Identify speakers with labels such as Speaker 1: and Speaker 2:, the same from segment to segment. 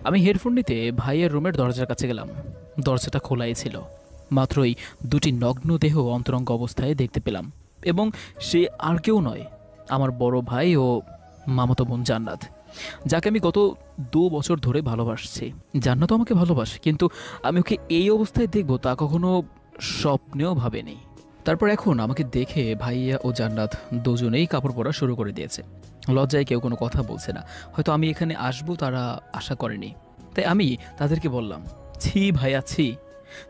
Speaker 1: আমি হেডফোন নিতে ভাইয়ের রুমের দরজার কাছে গেলাম। দরজাটা খোলাই ছিল। মাত্রই দুটি নগ্ন দেহ অন্তরঙ্গ অবস্থায় দেখতে পেলাম, এবং সে আর কেউ নয়, আমার বড় ভাই ও মামাতো বোন জান্নাত, যাকে আমি গত 2 বছর ধরে ভালোবাসছি। জান্নাতও আমাকে ভালোবাসে, কিন্তু আমি ওকে এই অবস্থায় দেখব তা কখনো স্বপ্নেও ভাবেনি। তারপর এখন আমাকে দেখে ভাইয়া ও জান্নাত দুজনেই কাপড় পরা শুরু করে দিয়েছে। লজ্জায় কেউ কোনো কথা বলছে না, হয়তো আমি এখানে আসবো তারা আশা করেনি। তাই আমি তাদেরকে বললাম, ছি ভাইয়া ছি,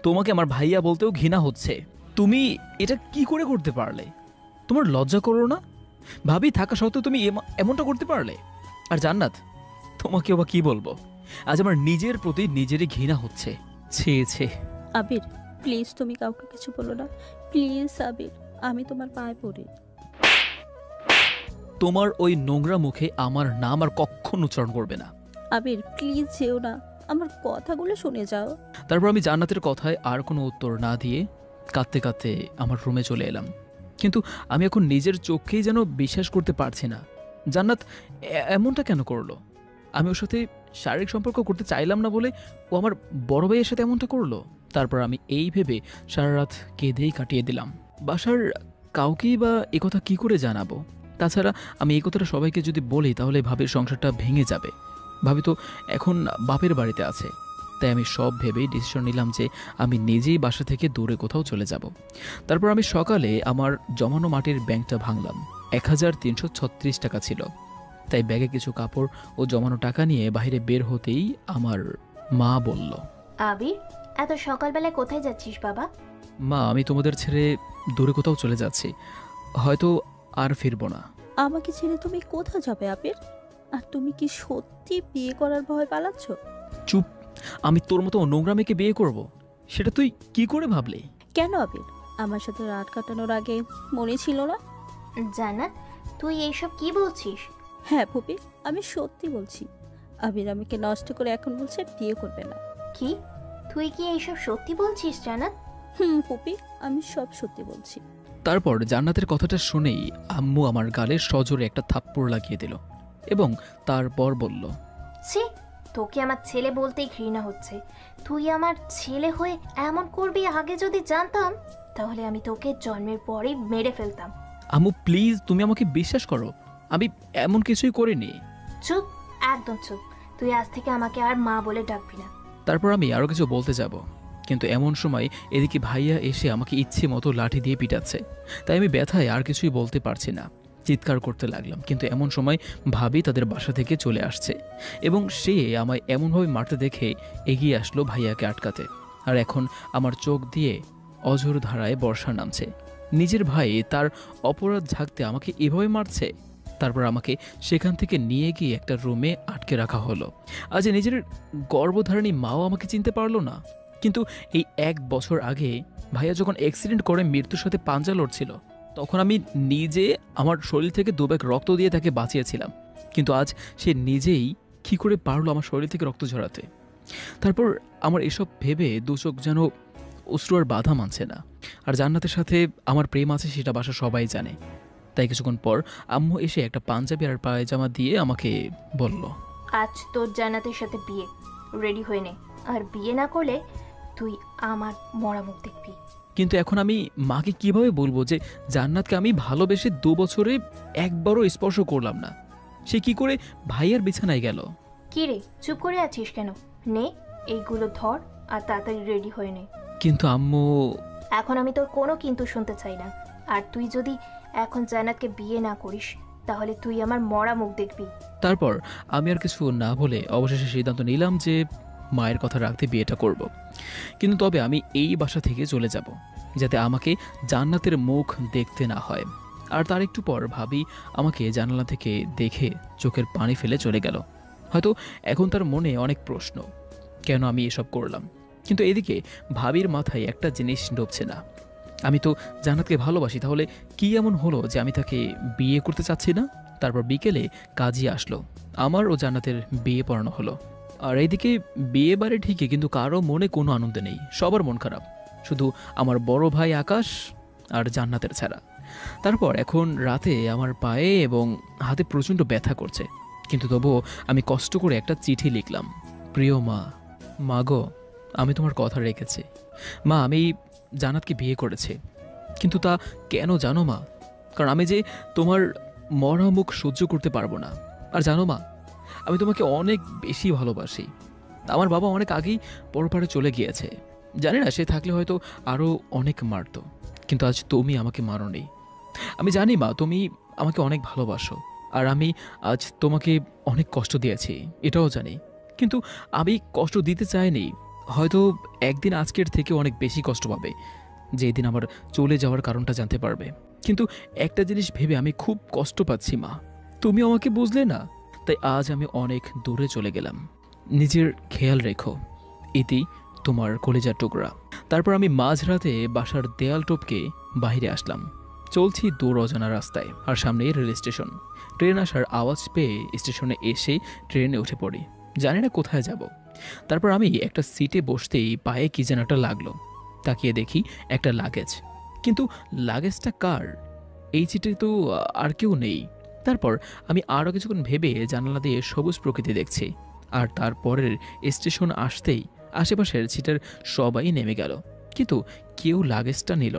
Speaker 1: তোমাকে আমার ভাইয়া বলতেও ঘৃণা হচ্ছে। তুমি এটা কি করে করতে পারলে? তোমার লজ্জা করো না? ভাবি থাকা সত্ত্বেও তুমি এমনটা করতে পারলে? আর জান্নাত, তোমাকেও বা কি বলবো, আজ আমার নিজের প্রতি নিজেরই ঘৃণা হচ্ছে। ছে ছে।
Speaker 2: আবির, প্লিজ তুমি কাউকে কিছু বলো না, প্লিজ আবির, আমি তোমার পায়ে পড়ি।
Speaker 1: তোমার ওই নোংরা মুখে আমার নাম আর কখনো উচ্চারণ করবে না।
Speaker 2: আবির প্লিজ যেও না, আমার কথাগুলো শুনে যাও।
Speaker 1: তারপর আমি জান্নাতের কথায় আর কোনো উত্তর না দিয়ে কাঁদতে কাঁদতে আমার রুমে চলে এলাম। কিন্তু আমি এখন নিজের চোখকেই যেন বিশ্বাস করতে পারছি না। জান্নাত এমনটা কেন করলো? আমি ওর সাথে শারীরিক সম্পর্ক করতে চাইলাম না বলে ও আমার বড় ভাইয়ের সাথে এমনটা করলো। তারপর আমি এই ভেবে সারা রাত কেঁদেই কাটিয়ে দিলাম। বাসার কাউকেই বা একথা কি করে জানাবো? তাছাড়া আমি এই কথাটা সবাইকে যদি বলি তাহলে ভাবির সংসারটা ভেঙে যাবে। ভাবি তো এখন বাপের বাড়িতে আছে। তাই আমি সব ভেবেই ডিসিশন নিলাম যে আমি নিজেই বাসা থেকে দূরে কোথাও চলে যাব। তারপর আমি সকালে আমার জমানো মাটির ব্যাংকটা ভাঙলাম। 1336 টাকা ছিল। তাই ব্যাগে কিছু কাপড় ও জমানো টাকা নিয়ে বাইরে বের হতেই আমার মা বলল,
Speaker 3: আবির, এত সকালবেলায় কোথায় যাচ্ছিস বাবা?
Speaker 1: মা, আমি তোমাদের ছেড়ে দূরে কোথাও চলে যাচ্ছি, হয়তো আর ফিরবো না।
Speaker 2: আমাকে ছেড়ে তুমি কোথায় যাবে আবির? আর তুমি কি সত্যি বিয়ে করার ভয় পালাচ্ছ?
Speaker 1: চুপ! আমি তোর মতো নোংরা মেয়েকে বিয়ে করব, সেটা তুই কি করে ভাবলি?
Speaker 2: কেন আবির, আমার সাথে রাত কাটানোর আগে মনে ছিল না?
Speaker 3: জান্নাত, তুই এইসব কি বলছিস?
Speaker 2: হ্যাঁ ফুপি, আমি সত্যি বলছি। আবির আমাকে নষ্ট করে এখন বলছে বিয়ে করবে না।
Speaker 3: কি? তুই কি এইসব সত্যি বলছিস জান্নাত?
Speaker 2: ফুপি, আমি সব সত্যি বলছি।
Speaker 1: তারপর জান্নাতের কথাটা শুনেই আম্মু আমার গালে সজোরে একটা থাপ্পড় লাগিয়ে দিল এবং তারপর বলল,
Speaker 3: ছি, তোকে আমার ছেলে বলতেই ঘৃণা হচ্ছে। তুই আমার ছেলে হয়ে এমন করবি আগে যদি জানতাম, তাহলে আমি তোকে জন্মের পরেই মেরে ফেলতাম।
Speaker 1: আম্মু প্লিজ, তুমি আমাকে বিশ্বাস করো, আমি এমন কিছুই করিনি।
Speaker 3: চুপ, একদম চুপ। তুই আজ থেকে আমাকে আর মা বলে ডাকবি না।
Speaker 1: তারপর আমি আরও কিছু বলতে যাব, কিন্তু এমন সময় এদিকে ভাইয়া এসে আমাকে ইচ্ছে মতো লাঠি দিয়ে পিটাচ্ছে। তাই আমি ব্যথায় আর কিছুই বলতে পারছি না, চিৎকার করতে লাগলাম। কিন্তু এমন সময় ভাবি তাদের বাসা থেকে চলে আসছে এবং সে আমায় এমনভাবে মারতে দেখে এগিয়ে আসলো ভাইয়াকে আটকাতে। আর এখন আমার চোখ দিয়ে অঝোর ধারায় বর্ষা নামছে। নিজের ভাই তার অপরাধ ঝাঁকতে আমাকে এভাবে মারছে। তারপর আমাকে সেখান থেকে নিয়ে গিয়ে একটা রুমে আটকে রাখা হলো। আজ নিজের গর্ভধারিণী মাও আমাকে চিনতে পারলো না। কিন্তু এই 1 বছর আগে ভাইয়া যখন অ্যাক্সিডেন্ট করে মৃত্যুর সাথে পাঞ্জা লড়ছিল, তখন আমি নিজে আমার শরীর থেকে 2 ব্যাগ রক্ত দিয়ে তাকে বাঁচিয়েছিলাম। কিন্তু আজ সে নিজেই কী করে পারলো আমার শরীর থেকে রক্ত ঝরাতে? তারপর আমার এসব ভেবে দু চোখ যেন অশ্রু আর বাধা মানছে না। আর জান্নাতের সাথে আমার প্রেম আছে সেটা বাসা সবাই জানে। তাই কিছুক্ষণ পর আম্মু এসে একটা পাঞ্জাবি আর পায়জামা দিয়ে আমাকে বলল,
Speaker 3: আজ তোর জান্নাতের সাথে বিয়ে, রেডি হয়ে নে। আর বিয়ে না করলে তুই আমার মরা মুখ দেখবি।
Speaker 1: কিন্তু এখন আমি মাকে কিভাবে বলবো যে জান্নাতকে আমি ভালোবেসে 2 বছরে একবারও স্পর্শ করলাম না? সে কি করে ভাইয়ার বিছানায় গেল?
Speaker 3: কি রে, চুপ করে আছিস কেন? নে, এইগুলো ধর আর তাড়াতাড়ি রেডি হয়ে নে।
Speaker 1: কিন্তু আম্মু।
Speaker 3: এখন আমি তোর কোনো কিন্তু শুনতে চাই না। আর তুই যদি এখন জান্নাতকে বিয়ে না করিস, তাহলে তুই আমার মরা মুখ দেখবি।
Speaker 1: তারপর আমি আর কিছু না বলে অবশেষে সিদ্ধান্ত নিলাম যে মায়ের কথা রাখতে বিয়েটা করব। কিন্তু তবে আমি এই বাসা থেকে চলে যাব, যাতে আমাকে জান্নাতের মুখ দেখতে না হয়। আর তার একটু পর ভাবি আমাকে জানালা থেকে দেখে চোখের পানি ফেলে চলে গেল। হয়তো এখন তার মনে অনেক প্রশ্ন, কেন আমি এসব করলাম। কিন্তু এদিকে ভাবির মাথায় একটা জিনিস ঢুকছে না। আমি তো জান্নাতকে ভালোবাসি, তাহলে কি এমন হলো যে আমি তাকে বিয়ে করতে চাচ্ছি না? তারপর বিকেলে কাজী আসলো, আমার ও জান্নাতের বিয়ে পড়ানো হলো। আর এইদিকে বিয়ে বাড়ি ঠিকই, কিন্তু কারো মনে কোনো আনন্দ নেই, সবার মন খারাপ, শুধু আমার বড় ভাই আকাশ আর জান্নাতের ছাড়া। তারপর এখন রাতে আমার পায়ে এবং হাতে প্রচণ্ড ব্যথা করছে, কিন্তু তবুও আমি কষ্ট করে একটা চিঠি লিখলাম। প্রিয় মা, মা গো, আমি তোমার কথা রেখেছি। মা, আমি জান্নাতকে বিয়ে করেছি, কিন্তু তা কেন জানো মা? কারণ আমি যে তোমার মরা মুখ সহ্য করতে পারবো না। আর জানো মা, আমি তোমাকে অনেক বেশি ভালোবাসি। আমার বাবা অনেক আগেই পরপারে চলে গিয়েছে। জানি না, সে থাকলে হয়তো আরও অনেক মারতো, কিন্তু আজ তুমি আমাকে মারোনি। আমি জানি মা, তুমি আমাকে অনেক ভালোবাসো, আর আমি আজ তোমাকে অনেক কষ্ট দিয়েছি, এটাও জানি। কিন্তু আমি কষ্ট দিতে চাইনি। হয়তো একদিন আজকের থেকে অনেক বেশি কষ্ট পাবে, যেদিন আমার চলে যাওয়ার কারণটা জানতে পারবে। কিন্তু একটা জিনিস ভেবে আমি খুব কষ্ট পাচ্ছি মা, তুমি আমাকে বুঝলে না। তাই আজ আমি অনেক দূরে চলে গেলাম। নিজের খেয়াল রেখো। ইতি, তোমার কলিজার টুকরা। তারপর আমি মাঝরাতে বাসার দেয়াল টপকে বাইরে আসলাম। চলছি দূর অজানা রাস্তায়, আর সামনে রেল স্টেশন। ট্রেন আসার আওয়াজ পেয়ে স্টেশনে এসে ট্রেনে উঠে পড়ি। জানি না কোথায় যাব। তারপর আমি একটা সিটে বসতেই পায়ে কি যেন একটা লাগলো। তাকিয়ে দেখি একটা লাগেজ। কিন্তু লাগেজটা কার? এই সিটে তো আর কেউ নেই। তারপর আমি আরও কিছুক্ষণ ভেবে জানালা দিয়ে সবুজ প্রকৃতি দেখছি। আর তারপরের স্টেশন আসতেই আশেপাশের সিটের সবাই নেমে গেল, কিন্তু কেউ লাগেজটা নিল না।